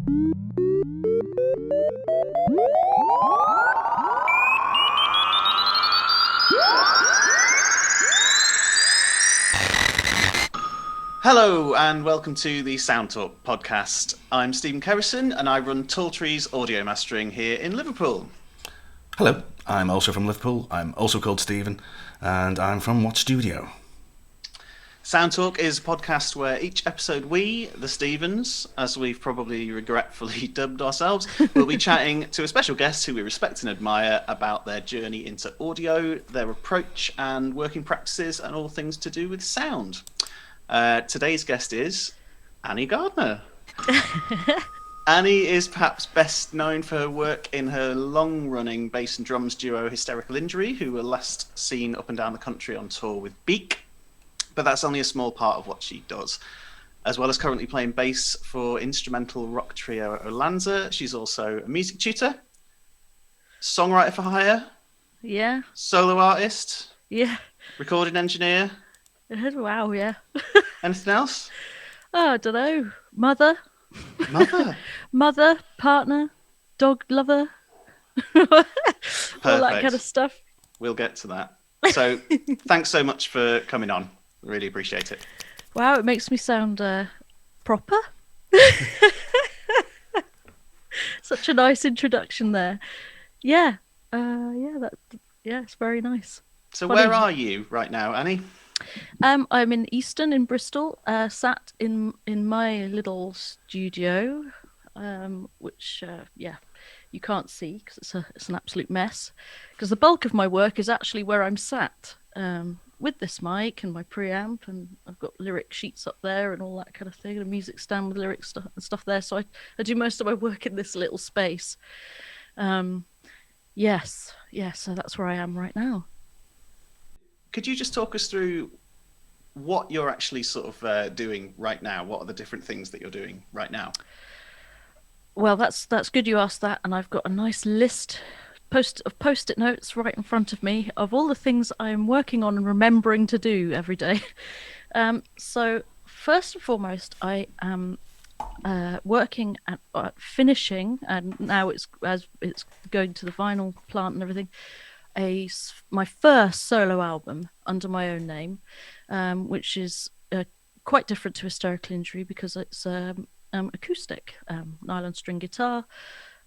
Hello and welcome to the Sound Talk podcast. I'm Stephen Kerrison and I run Tall Trees Audio Mastering here in Liverpool. Hello, I'm also from Liverpool. I'm also called Stephen and I'm from What Studio? Sound Talk is a podcast where each episode we, the Stephens, as we've probably regretfully dubbed ourselves, will be chatting to a special guest who we respect and admire about their journey into audio, their approach and working practices and all things to do with sound. Today's guest is Annie Gardiner. Annie is perhaps best known for her work in her long-running bass and drums duo Hysterical Injury, who were last seen up and down the country on tour with Beak. But that's only a small part of what she does. As well as currently playing bass for instrumental rock trio Olanza, she's also a music tutor, songwriter for hire, solo artist, recording engineer. Wow, yeah. Anything else? Oh, I don't know. Mother, partner, dog lover, all that kind of stuff. We'll get to that. So thanks so much for coming on. Really appreciate it. Wow, it makes me sound proper. Such a nice introduction there. It's very nice. So Funny. Where are you right now, Annie? I'm in Easton in Bristol, sat in my little studio, which you can't see because it's an absolute mess. Because the bulk of my work is actually where I'm sat, with this mic and my preamp, and I've got lyric sheets up there and all that kind of thing, and a music stand with lyric stuff there. So I do most of my work in this little space. So that's where I am right now. Could you just talk us through what you're actually sort of doing right now? What are the different things that you're doing right now? Well, that's good you asked that, and I've got a nice list of post-it notes right in front of me of all the things I'm working on and remembering to do every day. So first and foremost, I am working at finishing, and now it's going to the vinyl plant and everything, my first solo album under my own name, which is quite different to Hysterical Injury because it's acoustic, nylon string guitar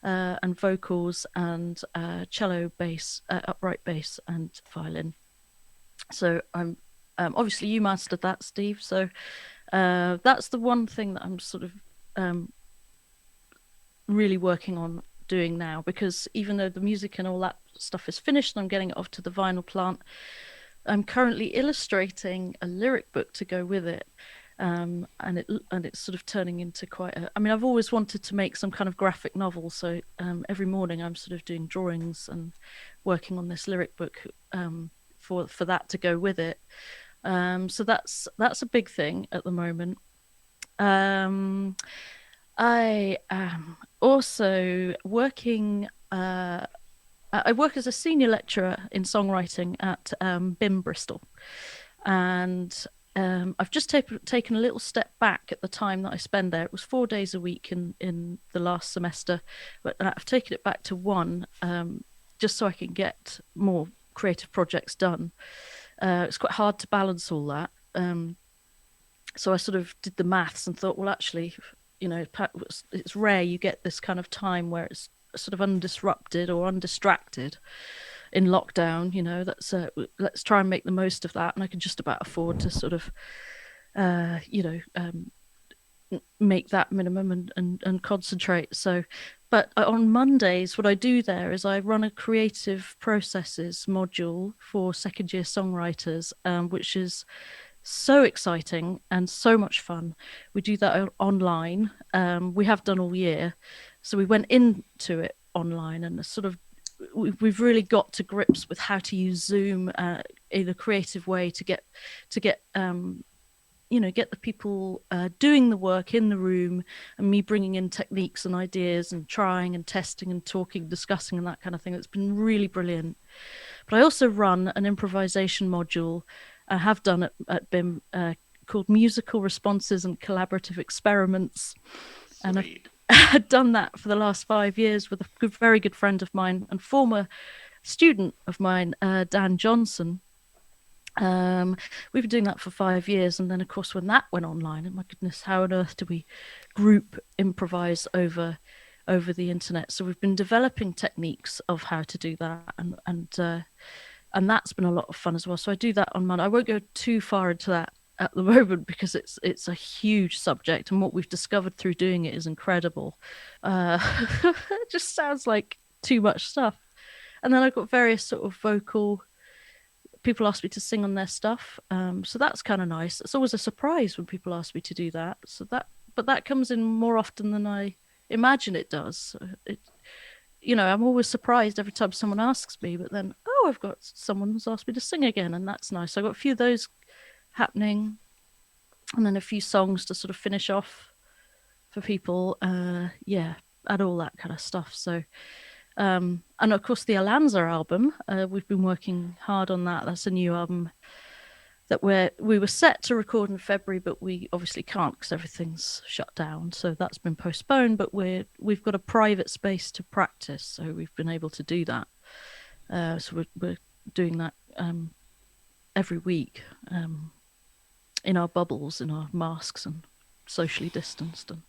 and vocals and cello, bass, upright bass and violin. So I'm obviously you mastered that, Steve. So that's the one thing that I'm sort of really working on doing now, because even though the music and all that stuff is finished and I'm getting it off to the vinyl plant, I'm currently illustrating a lyric book to go with it, and it's sort of turning into quite a, I mean, I've always wanted to make some kind of graphic novel, so every morning I'm sort of doing drawings and working on this lyric book for that to go with it. So that's a big thing at the moment. I am also working. I work as a senior lecturer in songwriting at BIM Bristol, and I've just taken a little step back at the time that I spend there. It was 4 days a week in the last semester, but I've taken it back to one, just so I can get more creative projects done. It's quite hard to balance all that. So I sort of did the maths and thought, well, actually, it's rare you get this kind of time where it's sort of undisrupted or undistracted in lockdown. Let's try and make the most of that, and I can just about afford to sort of make that minimum and concentrate. So but on Mondays what I do there is I run a creative processes module for second year songwriters, which is so exciting and so much fun. We do that online. We have done all year. So we went into it online and we've really got to grips with how to use Zoom in a creative way to get get the people doing the work in the room, and me bringing in techniques and ideas and trying and testing and talking, discussing and that kind of thing. It's been really brilliant. But I also run an improvisation module I have done at BIM called Musical Responses and Collaborative Experiments. Sweet. had done that for the last 5 years with a very good friend of mine and former student of mine, Dan Johnson. We've been doing that for 5 years, and then of course when that went online, and my goodness, how on earth do we group improvise over the internet? So we've been developing techniques of how to do that, and that's been a lot of fun as well. So I do that on Monday. I won't go too far into that at the moment because it's a huge subject, and what we've discovered through doing it is incredible. It just sounds like too much stuff. And then I've got various sort of vocal people ask me to sing on their stuff, so that's kind of nice. It's always a surprise when people ask me to do that. But that comes in more often than I imagine it does. I'm always surprised every time someone asks me, but then I've got someone who's asked me to sing again, and that's nice. So I got a few of those happening, and then a few songs to sort of finish off for people. And all that kind of stuff. So. And of course, the Olanza album, we've been working hard on that. That's a new album that we were set to record in February, but we obviously can't because everything's shut down. So that's been postponed. But we've got a private space to practice, so we've been able to do that. So we're doing that every week in our bubbles, in our masks, and socially distanced. And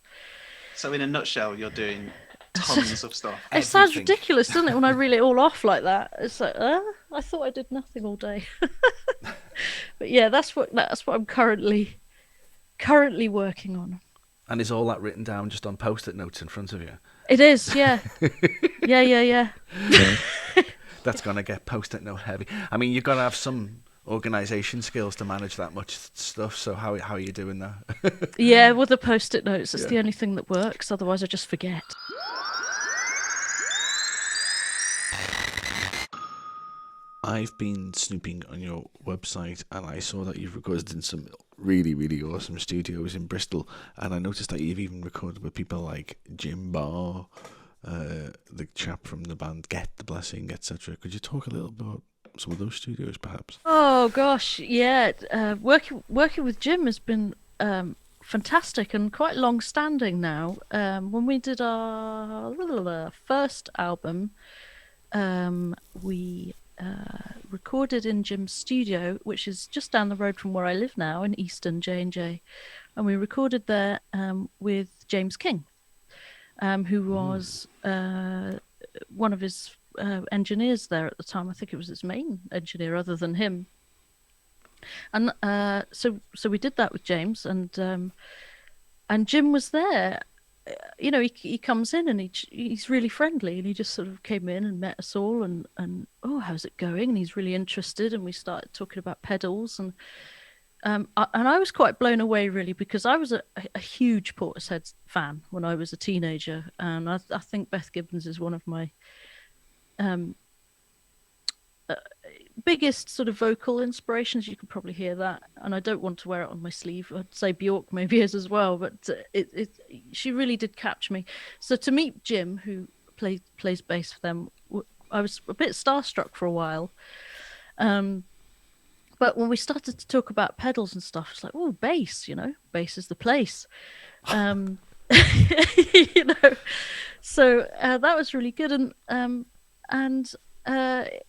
So in a nutshell, you're doing tons of stuff. it sounds Everything. ridiculous, doesn't it, when I reel it all off like that? It's like, I thought I did nothing all day. But yeah, that's what I'm currently working on. And is all that written down just on post-it notes in front of you? It is, yeah. Yeah. That's going to get post-it note heavy. I mean, you've got to have some organisation skills to manage that much stuff, so how are you doing that? Yeah, with the post-it notes, it's the only thing that works. Otherwise, I just forget. I've been snooping on your website and I saw that you've recorded in some really, really awesome studios in Bristol, and I noticed that you've even recorded with people like Jim Barr, the chap from the band Get the Blessing, etc. Could you talk a little about some of those studios, perhaps? Oh gosh, yeah. Working with Jim has been fantastic and quite long-standing now. When we did our first album, we recorded in Jim's studio, which is just down the road from where I live now in Easton, J&J, and we recorded there with James King, who was one of his engineers there at the time. I think it was his main engineer other than him. And so we did that with James, and Jim was there. He comes in and he's really friendly, and he just sort of came in and met us all, and how's it going? And he's really interested, and we started talking about pedals, and I was quite blown away really, because I was a huge Portishead fan when I was a teenager, and I think Beth Gibbons is one of my biggest sort of vocal inspirations. You can probably hear that, and I don't want to wear it on my sleeve. I'd say Bjork maybe is as well, but she really did catch me. So to meet Jim, who plays bass for them, I was a bit starstruck for a while. But when we started to talk about pedals and stuff, it's like, oh, bass, bass is the place. So that was really good, and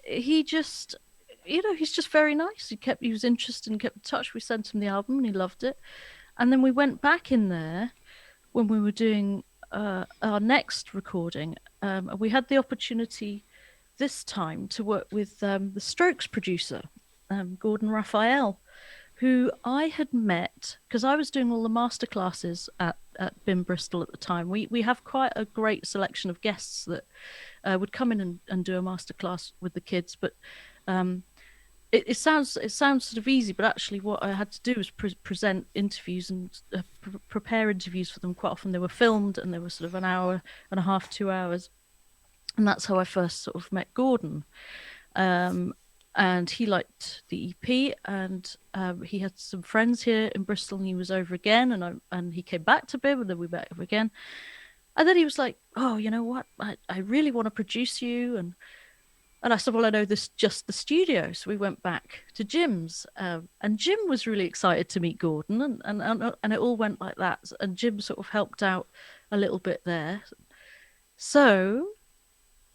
he just, he's just very nice. He was interested and kept in touch. We sent him the album and he loved it. And then we went back in there when we were doing our next recording. We had the opportunity this time to work with the Strokes producer, Gordon Raphael, who I had met because I was doing all the masterclasses at BIM Bristol at the time. We have quite a great selection of guests that would come in and do a masterclass with the kids, but it sounds sort of easy, but actually what I had to do was present interviews and prepare interviews for them. Quite often they were filmed and they were sort of an hour and a half, 2 hours, and that's how I first sort of met Gordon. And he liked the EP, and he had some friends here in Bristol, and he was over again, and he came back to BIM, and then we met over again. And then he was like, oh, you know what? I really want to produce you. And I said, well, I know this just the studio. So we went back to Jim's, and Jim was really excited to meet Gordon, and it all went like that. And Jim sort of helped out a little bit there. So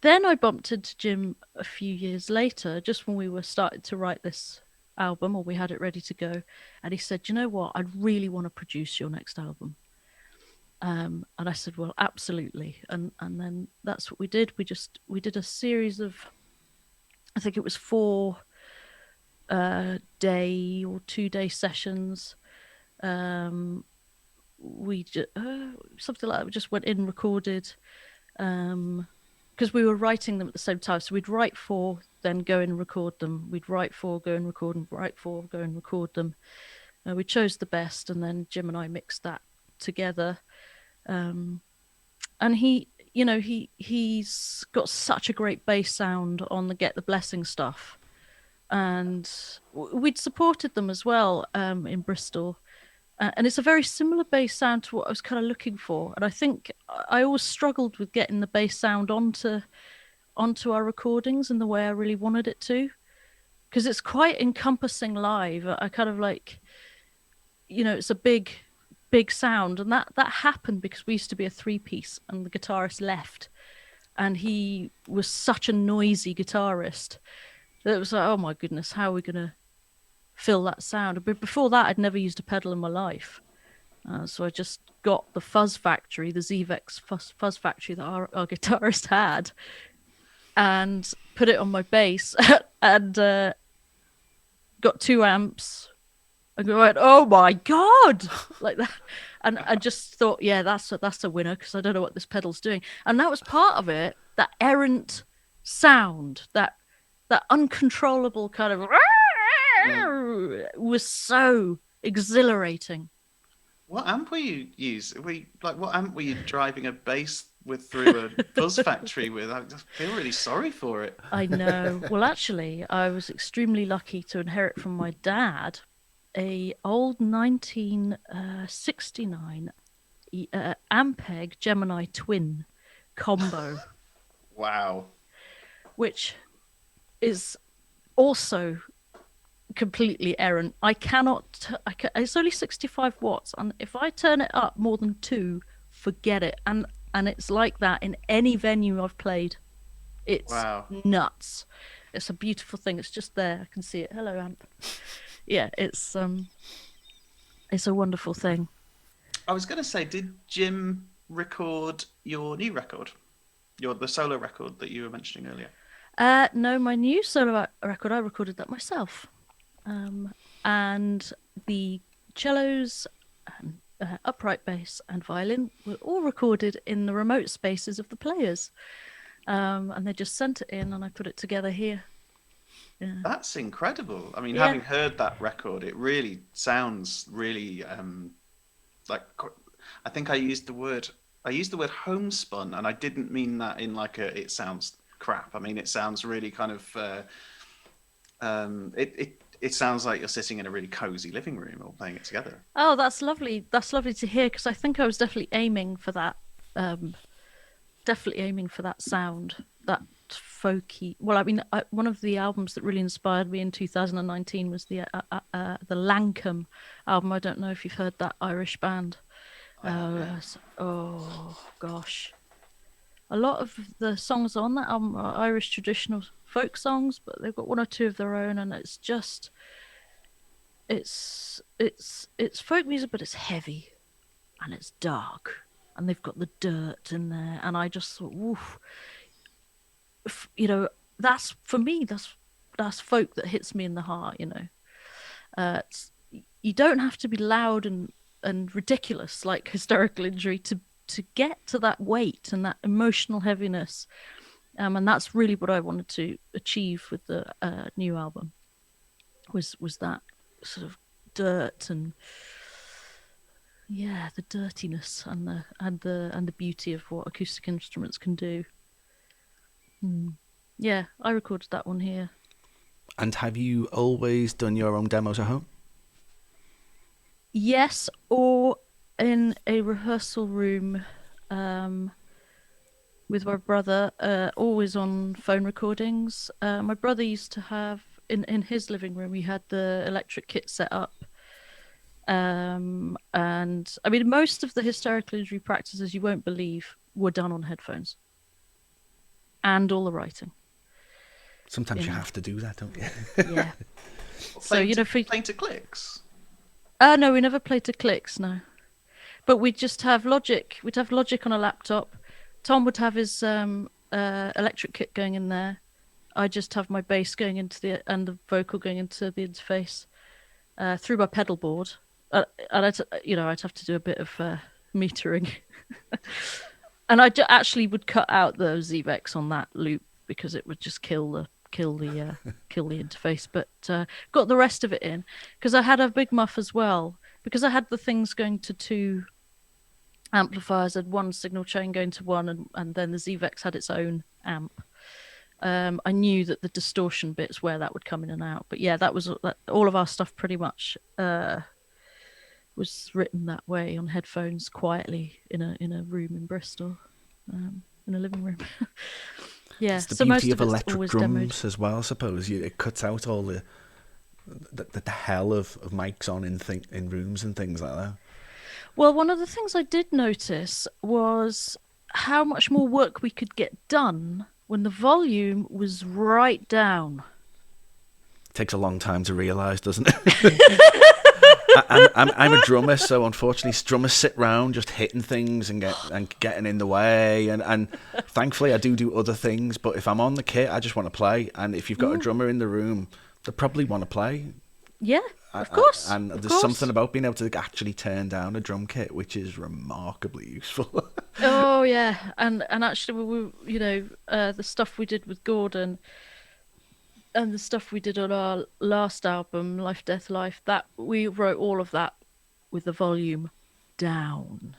then I bumped into Jim a few years later, just when we were starting to write this album, or we had it ready to go. And he said, you know what? I'd really want to produce your next album. And I said, well, absolutely. And then that's what we did. We did a series of, I think it was 4-day or 2-day sessions. Something like that. We just went in, recorded, because we were writing them at the same time. So we'd write 4, then go in and record them. We'd write 4, go and record them. Write 4, go and record them. We chose the best, and then Jim and I mixed that together. And he's got such a great bass sound on the Get the Blessing stuff, and we'd supported them as well in Bristol, and it's a very similar bass sound to what I was kind of looking for. And I think I always struggled with getting the bass sound onto our recordings in the way I really wanted it to, because it's quite encompassing live. I kind of like, it's a big sound, and that happened because we used to be a 3-piece, and the guitarist left, and he was such a noisy guitarist that it was like, oh my goodness, how are we gonna fill that sound? But before that, I'd never used a pedal in my life, so I just got the Fuzz Factory, the Zvex Fuzz Factory that our guitarist had, and put it on my bass, and got 2 amps. And I went, oh my God, like that. And I just thought, yeah, that's a winner, because I don't know what this pedal's doing. And that was part of it, that errant sound, that uncontrollable kind of was so exhilarating. What amp were you using? What amp were you driving a bass through a Fuzz Factory with? I just feel really sorry for it. I know. Well, actually, I was extremely lucky to inherit from my dad a old 1969 Ampeg Gemini Twin combo. Wow. Which is also completely errant. It's only 65 watts, and if I turn it up more than 2, forget it. And it's like that in any venue I've played. It's nuts. It's a beautiful thing. It's just there. I can see it. Hello, amp. Yeah, it's a wonderful thing. I was going to say, did Jim record your new record? The solo record that you were mentioning earlier? No, my new solo record, I recorded that myself. And the cellos, upright bass and violin were all recorded in the remote spaces of the players. And they just sent it in, and I put it together here. Yeah. That's incredible. I mean, having heard that record, it really sounds really like, I think I used the word homespun, and I didn't mean that in like it sounds crap. I mean, it sounds really kind of it sounds like you're sitting in a really cozy living room all playing it together. Oh, that's lovely. That's lovely to hear, because I think I was definitely aiming for that. Definitely aiming for that sound, that folky. Well, I mean, one of the albums that really inspired me in 2019 was the Lankum album. I don't know if you've heard that Irish band. Oh gosh, a lot of the songs on that album are Irish traditional folk songs, but they've got 1 or 2 of their own, and it's just it's folk music, but it's heavy and it's dark, and they've got the dirt in there, and I just thought, woof. That's for me. That's folk that hits me in the heart. You don't have to be loud and ridiculous like Hysterical Injury to get to that weight and that emotional heaviness, and that's really what I wanted to achieve with the new album. Was that sort of dirt and the dirtiness and the beauty of what acoustic instruments can do. Yeah, I recorded that one here. And have you always done your own demos at home? Yes, or in a rehearsal room with my brother, always on phone recordings. My brother used to have in his living room. He had the electric kit set up, and I mean, most of the hysterical injury practices you won't believe were done on headphones, and all the writing. Sometimes you know. have to do that, don't you? Yeah. So Playing to, for playing to clicks. no, we never played to clicks. No, but we'd just have Logic. We'd have Logic on a laptop. Tom would have his electric kit going in there. I just have my bass going into and the vocal going into the interface through my pedal board, and I'd have to do a bit of metering, and actually would cut out the ZVEX on that loop because it would just kill the interface. But got the rest of it in because I had a big muff as well, because I had the things going to two amplifiers, had one signal chain going to one, and then the ZVEX had its own amp. I knew that the distortion bits where that would come in and out, but yeah, that was all of our stuff pretty much was written that way on headphones quietly in a room in Bristol, in a living room. Yeah, It's the so most beauty of of it's electric always drums demoed. as well, I suppose. It cuts out all the hell of mics on in rooms and things like that. Well, one of the things I did notice was how much more work we could get done when the volume was right down. It takes a long time to realise, doesn't it? I'm a drummer, so unfortunately, drummers sit round just hitting things and getting in the way. And thankfully, I do other things. But if I'm on the kit, I just want to play. And if you've got a drummer in the room, they probably want to play. Yeah, of course. And of there's course. something about being able to actually turn down a drum kit which is remarkably useful. Oh yeah, and actually, the stuff we did with Gordon, and the stuff we did on our last album, Life, Death, Life, that we wrote all of that with the volume down.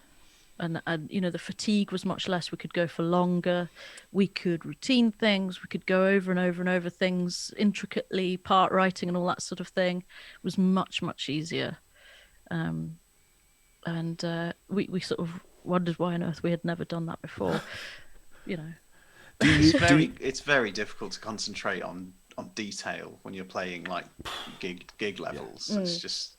And the fatigue was much less. We could go for longer. We could routine things. We could go over and over and over things intricately, part writing and all that sort of thing. It was much, much easier. And we sort of wondered why on earth we had never done that before. It's very difficult to concentrate on detail when you're playing like gig levels. It's just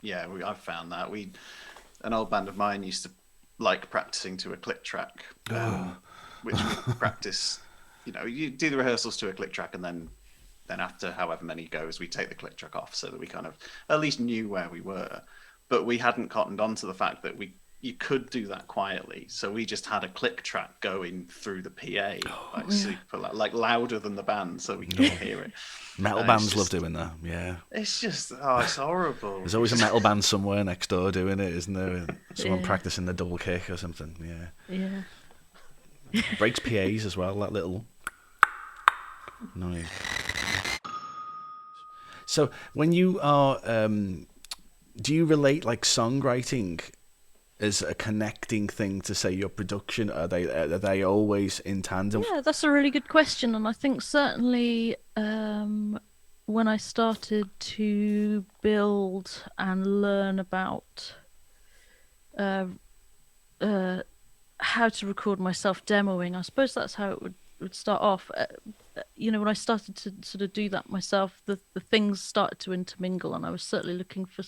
I've found that an old band of mine used to like practicing to a click track, which we practice. You do the rehearsals to a click track, and then after however many goes, we take the click track off so that we kind of at least knew where we were. But we hadn't cottoned on to the fact that you could do that quietly. So we just had a click track going through the PA, super like louder than the band, so we could all hear it. Metal bands love doing that, yeah. It's just, it's horrible. There's always a metal band somewhere next door doing it, isn't there? Someone Yeah. practicing the double kick or something, yeah. Yeah. Breaks PAs as well, that little noise. So when you are, do you relate like songwriting as a connecting thing to say your production? Are they always in tandem? Yeah, that's a really good question, and I think certainly when I started to build and learn about how to record myself demoing, I suppose that's how it would start off. When I started to sort of do that myself, the things started to intermingle, and I was certainly looking for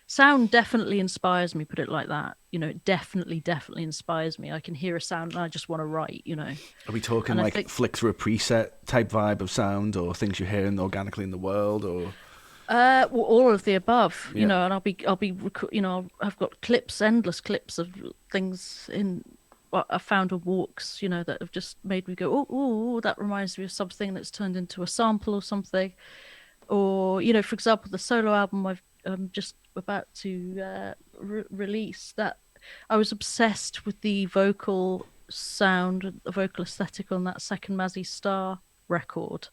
sound. Definitely inspires me, put it like that. It definitely inspires me. I can hear a sound and I just want to write. Are we talking And I like think- flick through a preset type vibe of sound, or things you're hearing organically in the world, or? Well, all of the above, Yeah. and I've got endless clips of things I found on walks, that have just made me go, oh, that reminds me of something that's turned into a sample or something. Or, for example, the solo album I'm just about to release, that I was obsessed with the vocal sound, the vocal aesthetic on that second Mazzy Star record.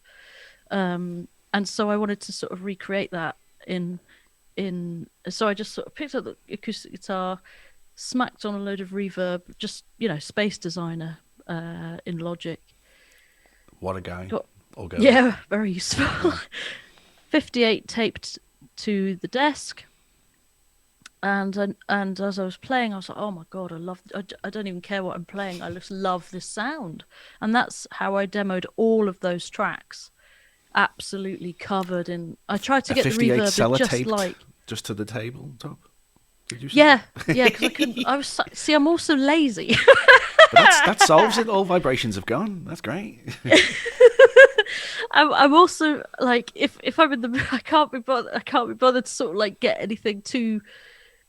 And so I wanted to sort of recreate that so I just sort of picked up the acoustic guitar, smacked on a load of reverb, just Space Designer in Logic. What a guy. Or girl. Yeah, very useful. 58 taped to the desk, and as I was playing, I was like, oh my god, I don't even care what I'm playing. I just love this sound, and that's how I demoed all of those tracks. Absolutely covered in. I tried to A get the 58 reverb in just sellotaped like. just to the table top. Did you say? Yeah, yeah, because I couldn't. See, I'm also lazy. But that solves it. All vibrations have gone. That's great. I'm also like, if I'm in the, I can't be bothered. I can't be bothered to sort of like get anything too,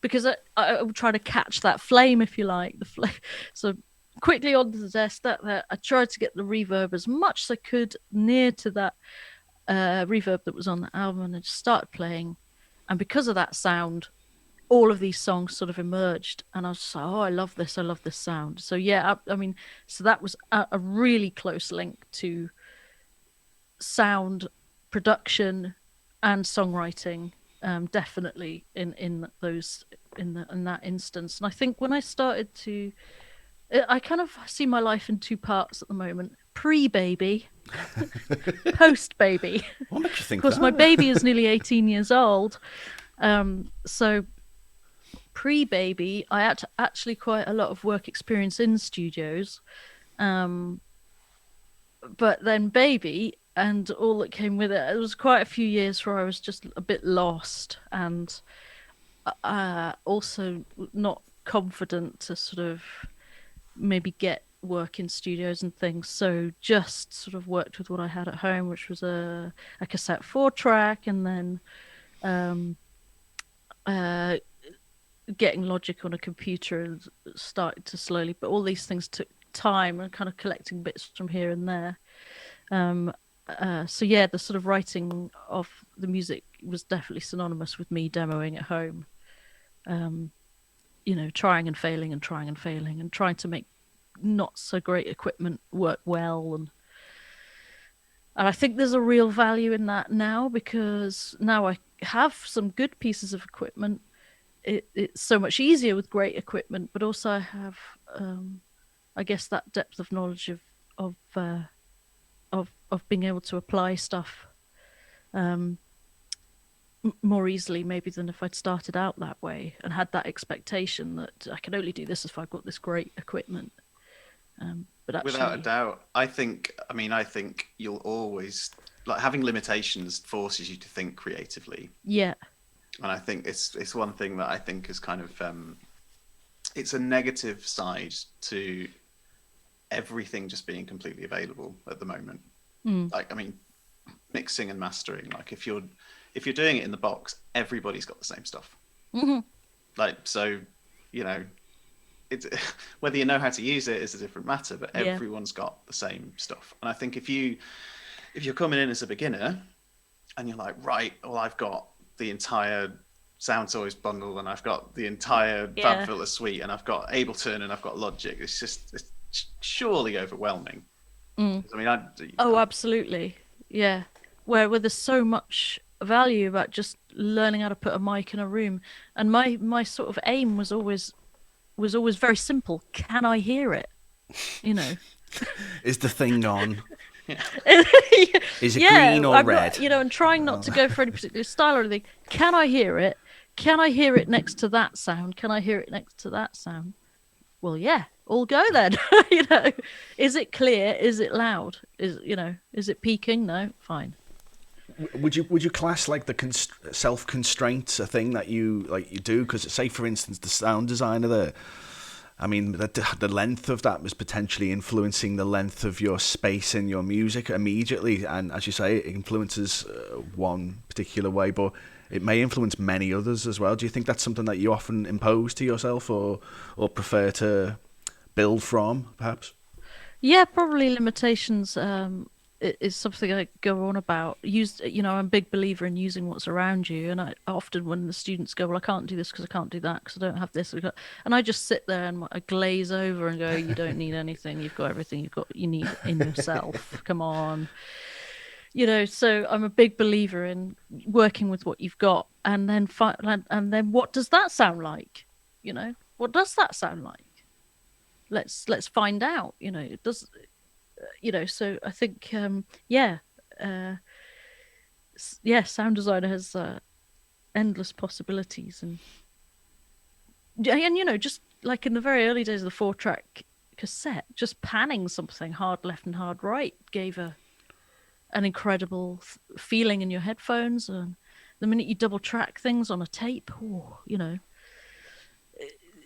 because I'm trying to catch that flame, if you like, the flame. So quickly onto the desk. That I tried to get the reverb as much as I could near to that reverb that was on the album, and I just started playing, and because of that sound, all of these songs sort of emerged, and I was just like, oh, I love this sound. So yeah, I mean, so that was a really close link to sound production and songwriting, definitely in that instance. And I think when I started to, I kind of see my life in two parts at the moment: pre-baby, post-baby. What makes you Of think course, that? my baby is nearly 18 years old, so pre-baby, I had actually quite a lot of work experience in studios. But then baby and all that came with it, it was quite a few years where I was just a bit lost, and also not confident to sort of maybe get work in studios and things. So just sort of worked with what I had at home, which was a cassette 4-track, and then getting Logic on a computer and started to slowly, but all these things took time and kind of collecting bits from here and there. So yeah, the sort of writing of the music was definitely synonymous with me demoing at home. Trying and failing and trying and failing and trying to make not so great equipment work well, and I think there's a real value in that now, because now I have some good pieces of equipment. It's so much easier with great equipment, but also I have, I guess, that depth of knowledge of being able to apply stuff more easily maybe than if I'd started out that way and had that expectation that I can only do this if I've got this great equipment. But actually, Without a doubt, I think you'll always, like, having limitations forces you to think creatively. yeah, And I think it's one thing that I think is kind of it's a negative side to everything just being completely available at the moment. Like, I mean, mixing and mastering. Like, if you're doing it in the box, everybody's got the same stuff. Like, so, it's whether you know how to use it is a different matter, but everyone's got the same stuff. And I think if you're coming in as a beginner and you're like, right, well, I've got the entire Sound Toys bundle, and I've got the entire FabFilter suite, and I've got Ableton, and I've got Logic. It's surely overwhelming. I mean, absolutely, yeah. Where there's so much value about just learning how to put a mic in a room, and my sort of aim was always very simple. Can I hear it? Is the thing on? Yeah. Is it green or red? And trying not to go for any particular style or anything. Can I hear it? Can I hear it next to that sound? Can I hear it next to that sound? Well, yeah, all go then. Is it clear? Is it loud? Is it peaking? No, fine. Would you class like the self constraints a thing that you do? Because say for instance the sound designer there, I mean the length of that was potentially influencing the length of your space in your music immediately, and as you say, it influences one particular way, but it may influence many others as well. Do you think that's something that you often impose to yourself, or prefer to build from, perhaps? Yeah, probably limitations is something I go on about. I'm a big believer in using what's around you, and I often, when the students go, well, I can't do this because I can't do that because I don't have this, and I just sit there and I glaze over and go, you don't need anything. You've got everything you need in yourself. Come on. So I'm a big believer in working with what you've got, and then what does that sound like? What does that sound like? Let's find out. It does. So I think sound designer has endless possibilities, and and just like in the very early days of the 4-track cassette, just panning something hard left and hard right gave an incredible feeling in your headphones. And the minute you double track things on a tape,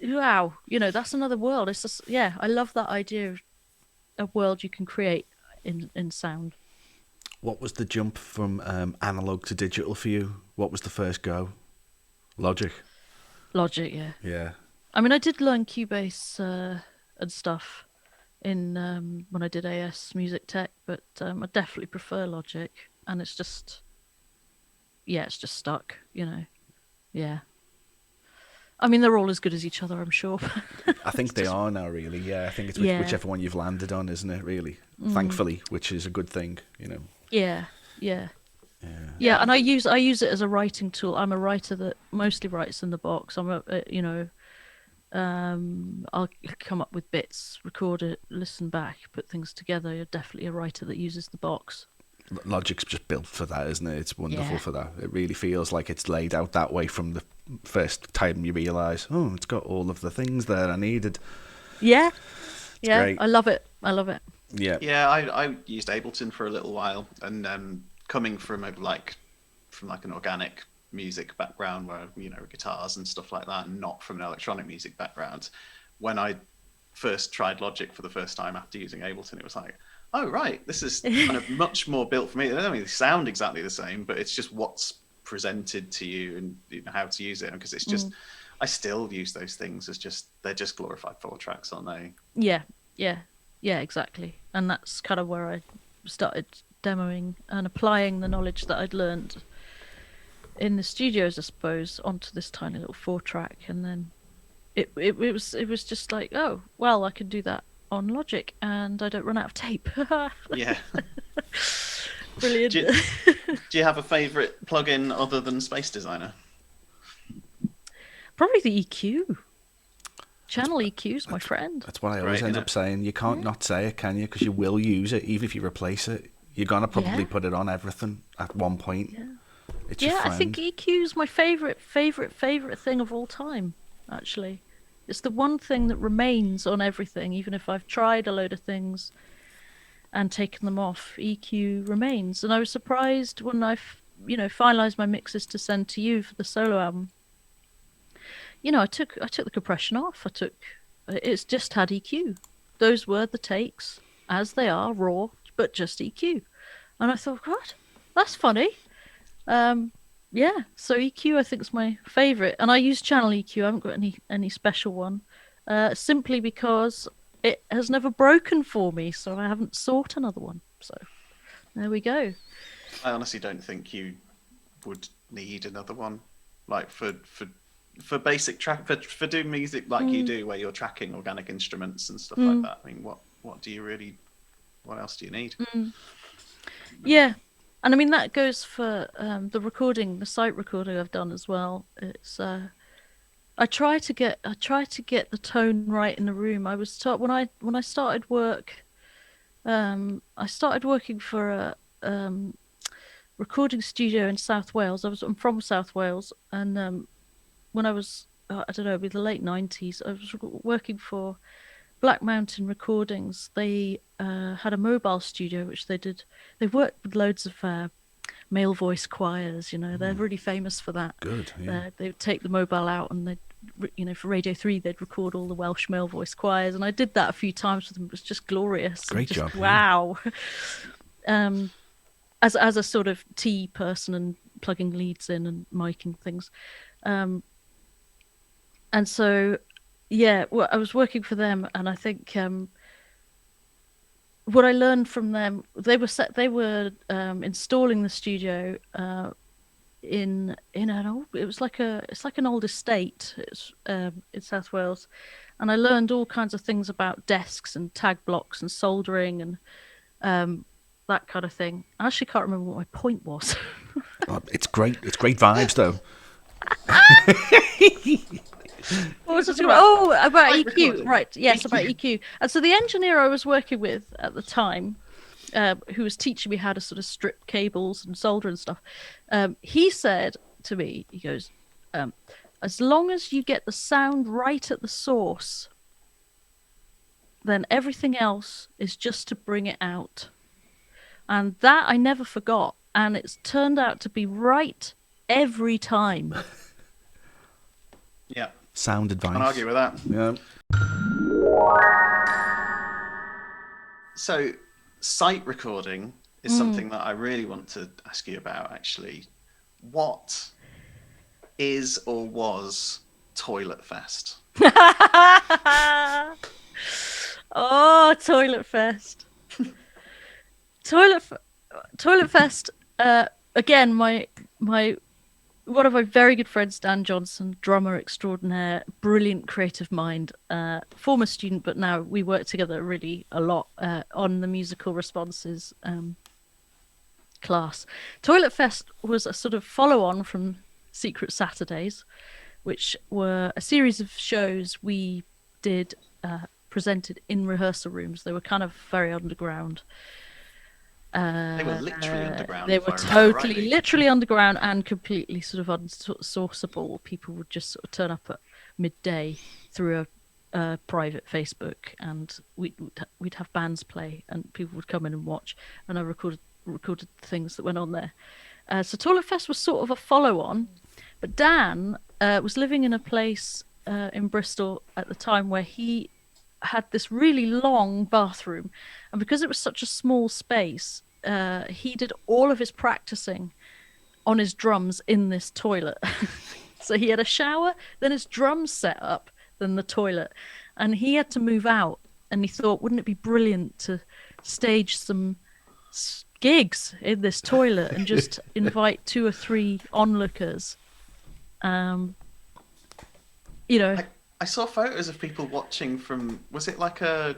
wow, that's another world. It's just, yeah, I love that idea of a world you can create in sound. What was the jump from analog to digital for you? What was the first go? Logic. Yeah. Yeah. I mean, I did learn Cubase and stuff in when I did AS Music Tech, but I definitely prefer Logic, and it's just stuck, Yeah. I mean, they're all as good as each other, I'm sure. I think they are now, really. Yeah, I think it's whichever one you've landed on, isn't it, really? Thankfully, which is a good thing, Yeah. Yeah, and I use it as a writing tool. I'm a writer that mostly writes in the box. I'll come up with bits, record it, listen back, put things together. You're definitely a writer that uses the box. Logic's just built for that, isn't it? It's wonderful Yeah. for that. It really feels like it's laid out that way from the first time you realise, oh, it's got all of the things there I needed. Yeah. Great. I love it. Yeah. Yeah, I used Ableton for a little while, and coming from an organic music background where guitars and stuff like that, and not from an electronic music background, when I first tried Logic for the first time after using Ableton, it was like, oh right, this is kind of much more built for me. They don't really sound exactly the same, but it's just what's presented to you and how to use it, because it's just I still use those things as they're just glorified 4-tracks, aren't they? Yeah, exactly. And that's kind of where I started demoing and applying the knowledge that I'd learned in the studios, I suppose, onto this tiny little 4-track, and then it was just like, oh well, I can do that on Logic and I don't run out of tape. Yeah. Brilliant. Do you have a favourite plugin other than Space Designer? Probably the EQ. Channel EQ's my friend. That's what I always Great, end innit? up saying. You can't not say it, can you? Because you will use it, even if you replace it. You're going to probably put it on everything at one point. Yeah. It's your friend. I think EQ's my favorite thing of all time, actually. It's the one thing that remains on everything, even if I've tried a load of things and taken them off. EQ remains, and I was surprised when I, finalized my mixes to send to you for the solo album. I took the compression off. It's just had EQ. Those were the takes as they are, raw, but just EQ. And I thought, what? That's funny. So EQ I think is my favorite, and I use channel EQ. I haven't got any special one, simply because it has never broken for me, so I haven't sought another one. So there we go. I honestly don't think you would need another one, like for basic track for doing music like you do, where you're tracking organic instruments and stuff like that. I mean, what else do you need? Yeah. And I mean that goes for the site recording I've done as well. It's I try to get the tone right in the room. I was taught when I started work. I started working for a recording studio in South Wales. I'm from South Wales, and when I was I don't know, with the late 90s, I was working for Black Mountain Recordings. They had a mobile studio which they did. They worked with loads of male voice choirs. They're really famous for that. Good. Yeah. They would take the mobile out and they'd, for Radio 3, they'd record all the Welsh male voice choirs, and I did that a few times with them. It was just glorious. Great job. Wow. As a sort of T person and plugging leads in and miking things. And so, I was working for them, and I think what I learned from them, they were installing the studio in an old. It's like an old estate. It's in South Wales, and I learned all kinds of things about desks and tag blocks and soldering and that kind of thing. I actually can't remember what my point was. Oh, it's great. It's great vibes, though. What was I talking about? About EQ. recording. Right. Yes, about EQ. And so the engineer I was working with at the time, who was teaching me how to sort of strip cables and solder and stuff, he said to me, he goes, as long as you get the sound right at the source, then everything else is just to bring it out. And that I never forgot. And it's turned out to be right every time. Yeah. Sound advice. Can't argue with that. Yeah. So, sight recording is something that I really want to ask you about, actually. What is or was Toilet Fest? Oh, Toilet Fest. Toilet Fest. Again, my one of my very good friends, Dan Johnson, drummer extraordinaire, brilliant creative mind, former student, but now we work together really a lot on the musical responses class. Toilet Fest was a sort of follow-on from Secret Saturdays, which were a series of shows we did presented in rehearsal rooms. They were kind of very underground. They were literally underground. They if I were remember totally, rightly. literally underground and completely sort of unsourceable. People would just sort of turn up at midday through a private Facebook, and we'd have bands play, and people would come in and watch. And I recorded things that went on there. So Toilet Fest was sort of a follow-on, but Dan was living in a place in Bristol at the time where he had this really long bathroom, and because it was such a small space, he did all of his practicing on his drums in this toilet. So he had a shower, then his drums set up, then the toilet, and he had to move out, and he thought, wouldn't it be brilliant to stage some gigs in this toilet and just invite 2 or 3 onlookers, you know. I saw photos of people watching from, was it like a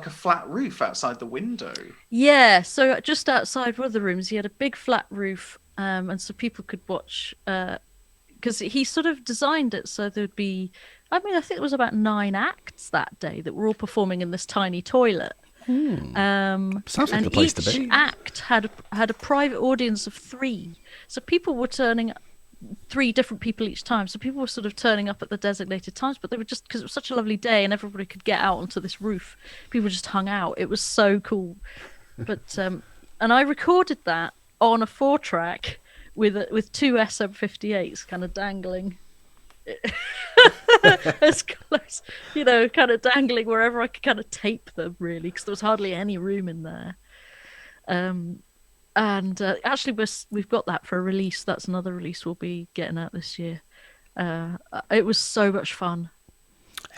flat roof outside the window? Yeah, so just outside one of the rooms, he had a big flat roof, and so people could watch, because he sort of designed it so there'd be, I think it was about 9 acts that day that were all performing in this tiny toilet. Sounds like And the place to each be. act had a private audience of 3, so people were turning 3 different people each time. So people were sort of turning up at the designated times, but they were just, because it was such a lovely day and everybody could get out onto this roof, people just hung out. It was so cool. But and I recorded that on a 4-track with 2 SM58s kind of dangling as close, kind of dangling wherever I could kind of tape them, really, because there was hardly any room in there. And actually, we've got that for a release. That's another release we'll be getting out this year. It was so much fun.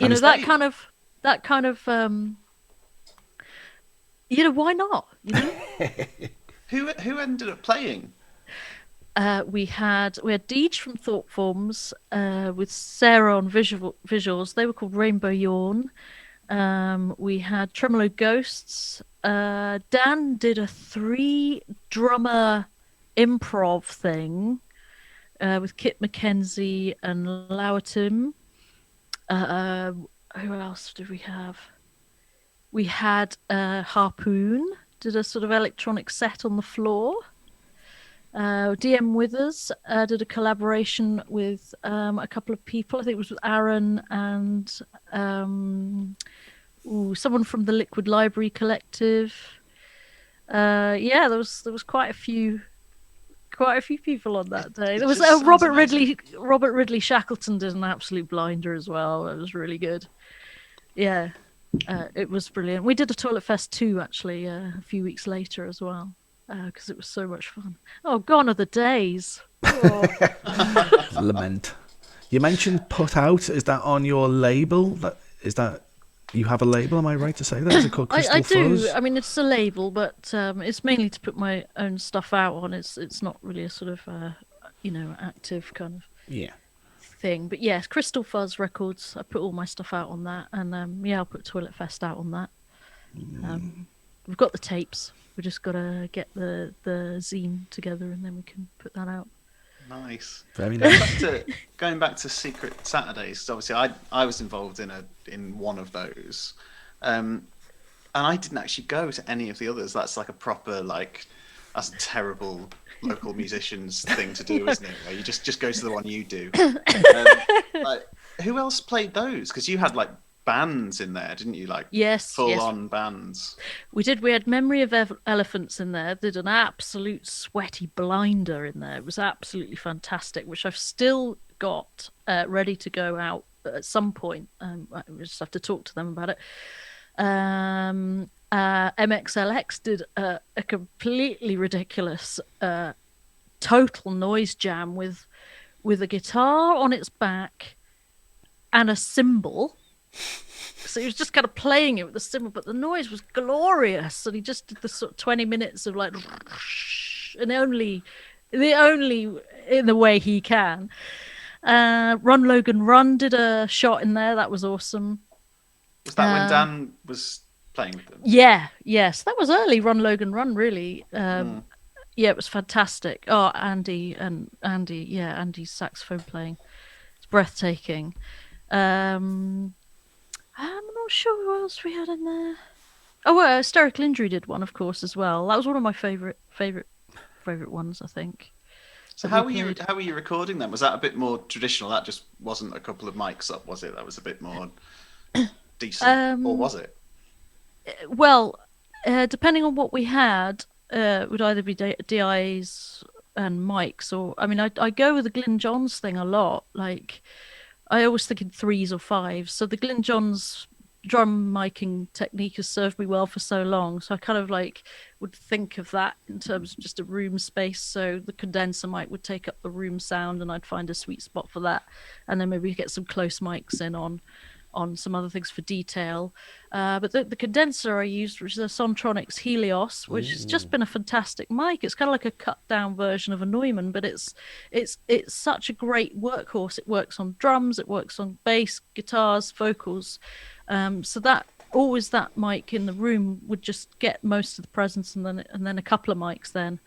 And is that that kind of why not? Who ended up playing? We had Deej from Thought Forms with Sarah on visuals. They were called Rainbow Yawn. We had Tremolo Ghosts. Dan did a 3-drummer improv thing with Kit McKenzie and Lowerton. Who else did we have? We had Harpoon did a sort of electronic set on the floor. DM Withers did a collaboration with a couple of people. I think it was with Aaron and someone from the Liquid Library Collective. There was quite a few people on that day. There was just sounds Robert amazing. Ridley Shackleton did an absolute blinder as well. It was really good. Yeah, it was brilliant. We did a Toilet Fest 2 actually a few weeks later as well, because it was so much fun. Oh, gone are the days. Oh. Lament. You mentioned Put Out. Is that on your label? Is that you have a label? Am I right to say that? Is it called Crystal I do. Fuzz? I mean, it's a label, but it's mainly to put my own stuff out on. It's not really a sort of active kind of Yeah. thing. But yes, Crystal Fuzz Records. I put all my stuff out on that, and I'll put Toilet Fest out on that. We've got the tapes. We just got to get the zine together, and then we can put that out. Nice. Very nice. Going back to Secret Saturdays, 'cause obviously I was involved in one of those, and I didn't actually go to any of the others. That's like a proper That's a terrible local musicians thing to do, isn't it? Where you just go to the one you do. Like, who else played those? Because you had like bands in there, didn't you? Like full-on bands. We did. We had Memory of Elephants in there. Did an absolute sweaty blinder in there. It was absolutely fantastic, which I've still got ready to go out at some point. I just have to talk to them about it. MXLX did a completely ridiculous total noise jam with a guitar on its back and a cymbal. So he was just kind of playing it with the cymbal, but the noise was glorious. And he just did the sort of 20 minutes of like, and the only in the way he can. Run Logan Run did a shot in there. That was awesome. Was that when Dan was playing with them? Yeah, yes, that was early. Run Logan Run, really. Yeah, it was fantastic. Oh, Andy's saxophone playing, it's breathtaking. I'm not sure who else we had in there. Oh, well, Hysterical Injury did one, of course, as well. That was one of my favorite ones, I think. So how were you recording them? Was that a bit more traditional? That just wasn't a couple of mics up, was it? That was a bit more decent, or was it? Well, depending on what we had, it would either be DIs and mics, or I mean, I go with the Glyn Johns thing a lot. Like, I always think in 3s or 5s. So the Glyn Johns drum miking technique has served me well for so long. So I kind of like would think of that in terms of just a room space. So the condenser mic would take up the room sound, and I'd find a sweet spot for that, and then maybe get some close mics in on some other things for detail. But the condenser I used was the Sontronics Helios, which has just been a fantastic mic. It's kind of like a cut down version of a Neumann, but it's such a great workhorse. It works on drums, it works on bass, guitars, vocals. So that mic in the room would just get most of the presence, and then a couple of mics then,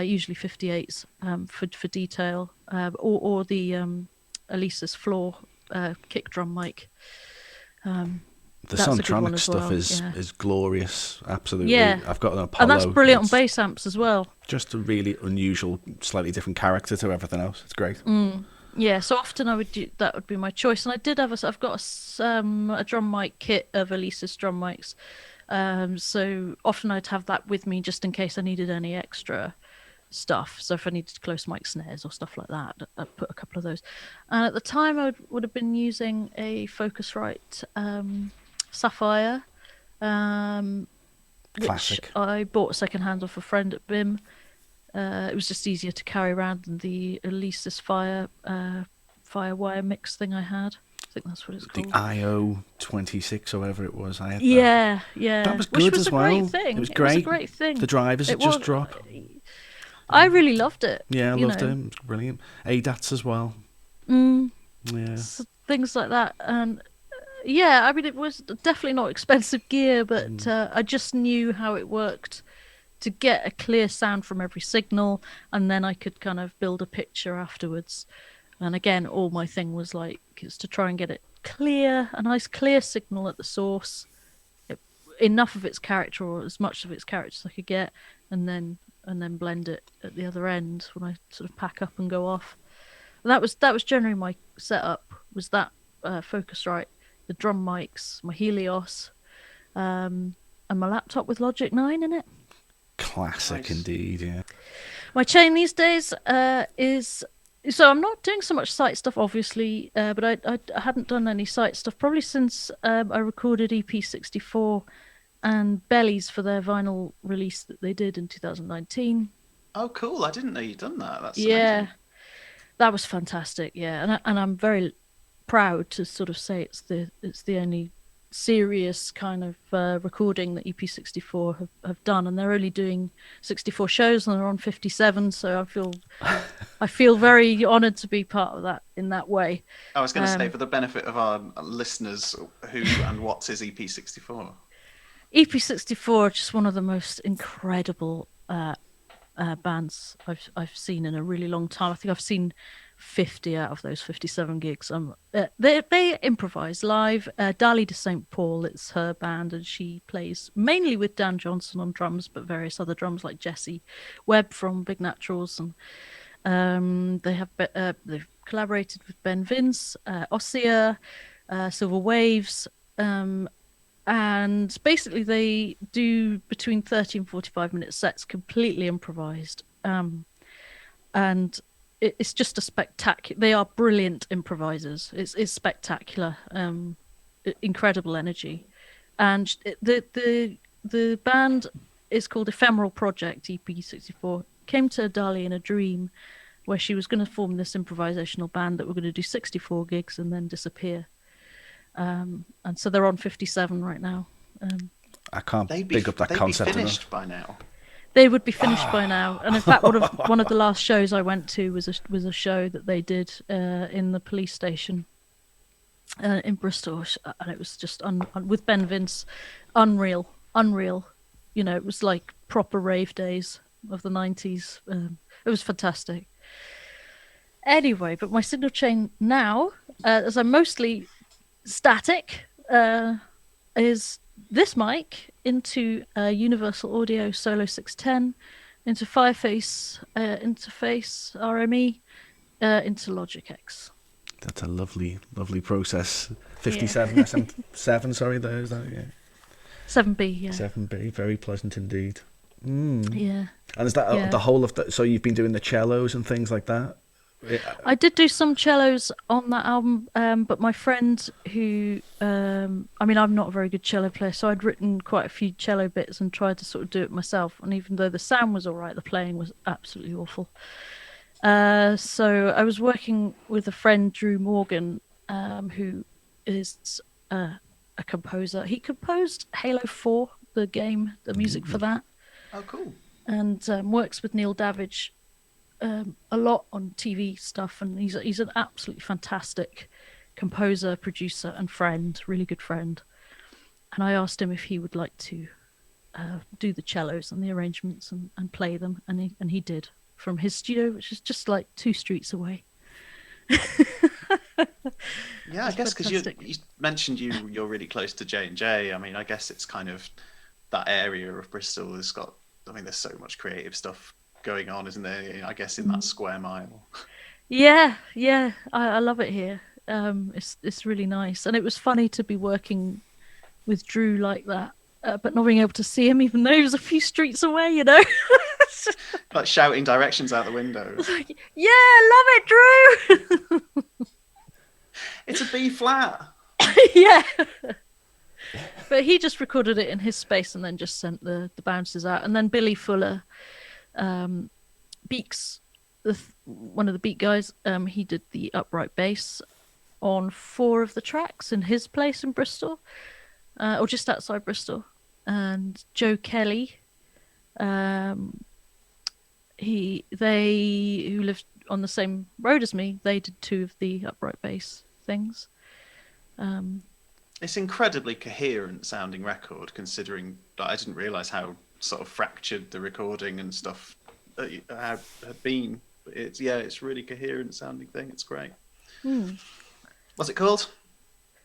usually 58s for detail, or the Elisa's floor kick drum mic. The Sontronic stuff is glorious, absolutely. Yeah, I've got an Apollo, and that's brilliant on bass amps as well. Just a really unusual, slightly different character to everything else. It's great. Yeah, so often that would be my choice, and I did have I've got a drum mic kit of Elisa's drum mics, so often I'd have that with me just in case I needed any extra stuff. So if I needed close mic snares or stuff like that, I'd put a couple of those. And at the time, I would have been using a Focusrite Sapphire, which I bought secondhand off a friend at BIM. It was just easier to carry around than the Elisa's Firewire mix thing I had. I think that's what it's called. The IO 26 or whatever it was. I had yeah. That was good as well. Great thing. It was great. It was a great thing. The drivers just drop. I really loved it. Yeah, I loved it. It was brilliant. ADATs as well. Yeah. So things like that. And yeah, I mean, it was definitely not expensive gear, but I just knew how it worked to get a clear sound from every signal, and then I could kind of build a picture afterwards. And again, all my thing was like, is to try and get it clear, a nice clear signal at the source, enough of its character, or as much of its character as I could get, and then blend it at the other end when I sort of pack up and go off. And that was generally my setup, was that Focusrite, the drum mics, my Helios, and my laptop with Logic 9 in it. Classic indeed, yeah. My chain these days is... So I'm not doing so much site stuff, obviously, but I hadn't done any site stuff probably since I recorded EP64 and Bellies for their vinyl release that they did in 2019. Oh, cool! I didn't know you'd done that. That's amazing. That was fantastic. Yeah, and I'm very proud to sort of say it's the only serious kind of recording that EP64 have done, and they're only doing 64 shows and they're on 57, so I feel very honoured to be part of that in that way. I was going to say, for the benefit of our listeners, who and what is EP64? EP64 just one of the most incredible bands I've seen in a really long time. I think I've seen 50 out of those 57 gigs. They improvise live. Dali de St. Paul, it's her band, and she plays mainly with Dan Johnson on drums, but various other drums like Jesse Webb from Big Naturals, and they've collaborated with Ben Vince, Ossia, Silver Waves, and basically they do between 30 and 45-minute sets, completely improvised, and it's just a spectacular. They are brilliant improvisers. It's spectacular, incredible energy, and the band is called Ephemeral Project EP64. Came to Dali in a dream, where she was going to form this improvisational band that were going to do 64 gigs and then disappear. And so they're on 57 right now. I can't pick up that concept. They'd be finished by now. They would be finished by now, and in fact, one of the last shows I went to was a show that they did in the police station in Bristol, and it was just with Ben Vince, unreal. You know, it was like proper rave days of the 90s. It was fantastic. Anyway, but my signal chain now, as I'm mostly static, is this mic into Universal Audio Solo 610, into Fireface interface RME, into Logic X. That's a lovely process. 57 SM7, sorry, there is that, yeah. 7B, yeah. 7B, very pleasant indeed. Yeah. And is that the whole of that? So you've been doing the cellos and things like that? I did do some cellos on that album, but my friend who, I'm not a very good cello player, so I'd written quite a few cello bits and tried to sort of do it myself. And even though the sound was all right, the playing was absolutely awful. So I was working with a friend, Drew Morgan, who is a composer. He composed Halo 4, the game, the music for that. Oh, cool. And works with Neil Davidge a lot on TV stuff, and he's an absolutely fantastic composer, producer, and friend, really good friend. And I asked him if he would like to do the cellos and the arrangements and play them, and he did from his studio, which is just like 2 streets away. Yeah, I guess because you mentioned you're really close to J&J. I mean, I guess it's kind of that area of Bristol has got. I mean, there's so much creative stuff going on, isn't there? I guess in that square mile. Yeah, I love it here. It's really nice, and it was funny to be working with Drew like that, but not being able to see him, even though he was a few streets away. You know, like shouting directions out the window. Yeah, love it, Drew. It's a B flat. Yeah. But he just recorded it in his space and then just sent the bounces out. And then Billy Fuller, Beak's one of the Beak guys, he did the upright bass on 4 of the tracks in his place in Bristol, or just outside Bristol. And Joe Kelly, who lived on the same road as me, they did 2 of the upright bass things. It's incredibly coherent sounding record, considering that I didn't realise how sort of fractured the recording and stuff had been. It's really coherent sounding thing. It's great. What's it called?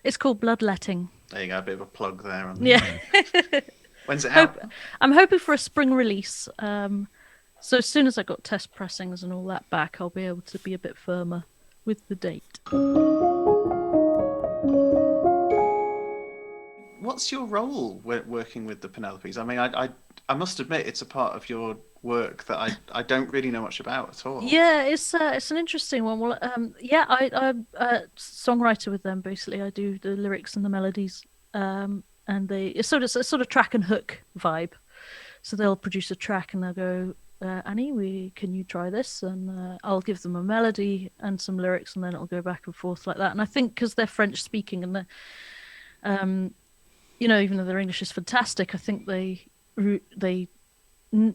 It's called Bloodletting. There you go, a bit of a plug there. Yeah. When's it out? I'm hoping for a spring release. So as soon as I got test pressings and all that back, I'll be able to be a bit firmer with the date. What's your role working with the Penelopes? I mean, I must admit it's a part of your work that I don't really know much about at all. Yeah, it's an interesting one. Well, I'm a songwriter with them. Basically, I do the lyrics and the melodies, and it's sort of track and hook vibe. So they'll produce a track and they'll go, Annie, can you try this? And I'll give them a melody and some lyrics, and then it'll go back and forth like that. And I think because they're French speaking and they're even though their English is fantastic, I think they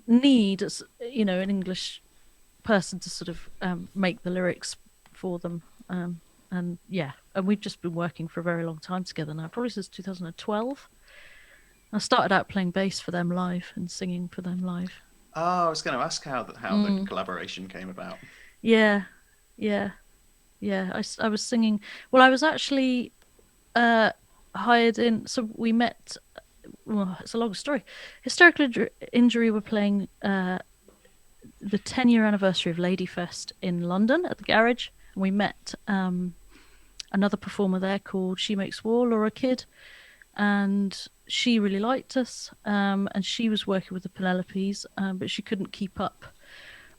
need, an English person to sort of make the lyrics for them. And we've just been working for a very long time together now, probably since 2012. I started out playing bass for them live and singing for them live. Oh, I was going to ask how the collaboration came about. Yeah. Yeah, I was singing. Well, I was actually hired in. So we met. Well, it's a long story. Injury were playing the 10-year anniversary of Ladyfest in London at the Garage. And we met another performer there called She Makes War, Laura Kidd, and she really liked us. And she was working with the Penelopes, but she couldn't keep up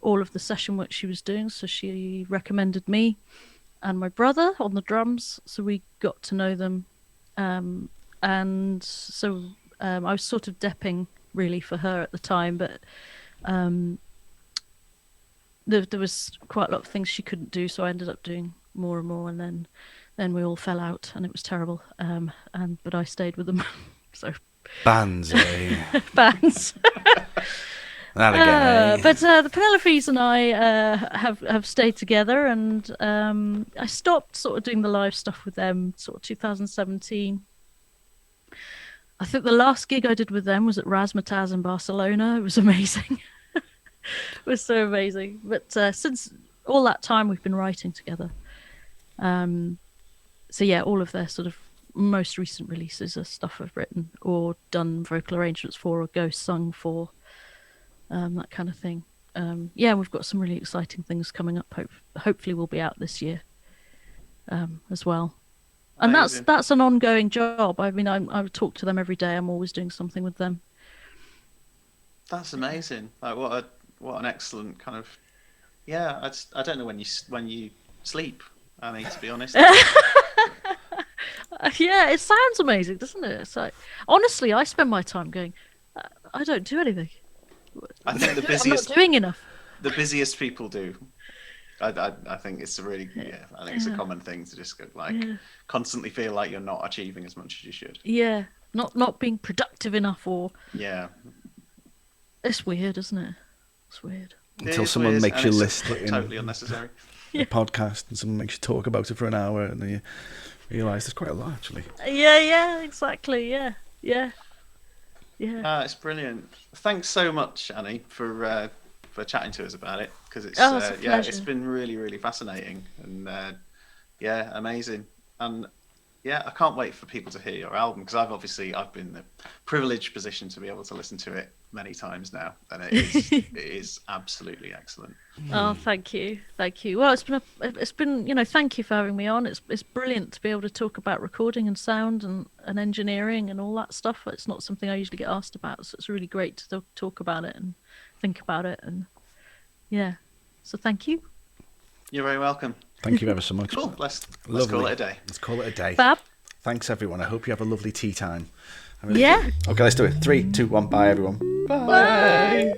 all of the session work she was doing, so she recommended me and my brother on the drums. So we got to know them, and so I was sort of depping really for her at the time, but there was quite a lot of things she couldn't do, so I ended up doing more and more, and then we all fell out, and it was terrible. But I stayed with them, so Bands, eh? bands. That again, eh? But the Penelopes and I have stayed together, and I stopped sort of doing the live stuff with them sort of 2017. I think the last gig I did with them was at Razzmatazz in Barcelona. It was amazing. It was so amazing. But since all that time, we've been writing together. So yeah, all of their sort of most recent releases are stuff I've written or done vocal arrangements for or ghost sung for, that kind of thing. Yeah, we've got some really exciting things coming up. Hopefully we'll be out this year as well. And Amazing. that's an ongoing job. I mean, I would talk to them every day. I'm always doing something with them. That's amazing. Like what an excellent kind of. Yeah, I don't know when you sleep, Annie, to be honest. Yeah, it sounds amazing, doesn't it? It's like, honestly, I spend my time going, I don't do anything. I think the I'm busiest not doing enough. the busiest people do. I think it's a really I think it's a common thing to just go, like constantly feel like you're not achieving as much as you should. Yeah, not being productive enough, or Yeah. it's weird, isn't it? It's weird. Until It is someone weird, makes and you it's list it in totally unnecessary. a podcast, and someone makes you talk about it for an hour, and then you realise there's quite a lot actually. Yeah, exactly. Yeah. It's brilliant. Thanks so much, Annie, for chatting to us about it, because it's Oh, it's a yeah, it's pleasure. been really, really fascinating, and yeah, amazing. And yeah, I can't wait for people to hear your album, because I've been in the privileged position to be able to listen to it many times now, and it is absolutely excellent. Oh, thank you. Well, it's been thank you for having me on. It's brilliant to be able to talk about recording and sound and engineering and all that stuff. It's not something I usually get asked about, so it's really great to talk about it and think about it, and yeah. So thank you. You're very welcome. Thank you ever so much. Cool. Let's Lovely. call it a day. Let's call it a day. Fab. Thanks everyone. I hope you have a lovely tea time. I really Yeah. do. Okay, let's do it. 3, 2, 1. Bye everyone. Bye.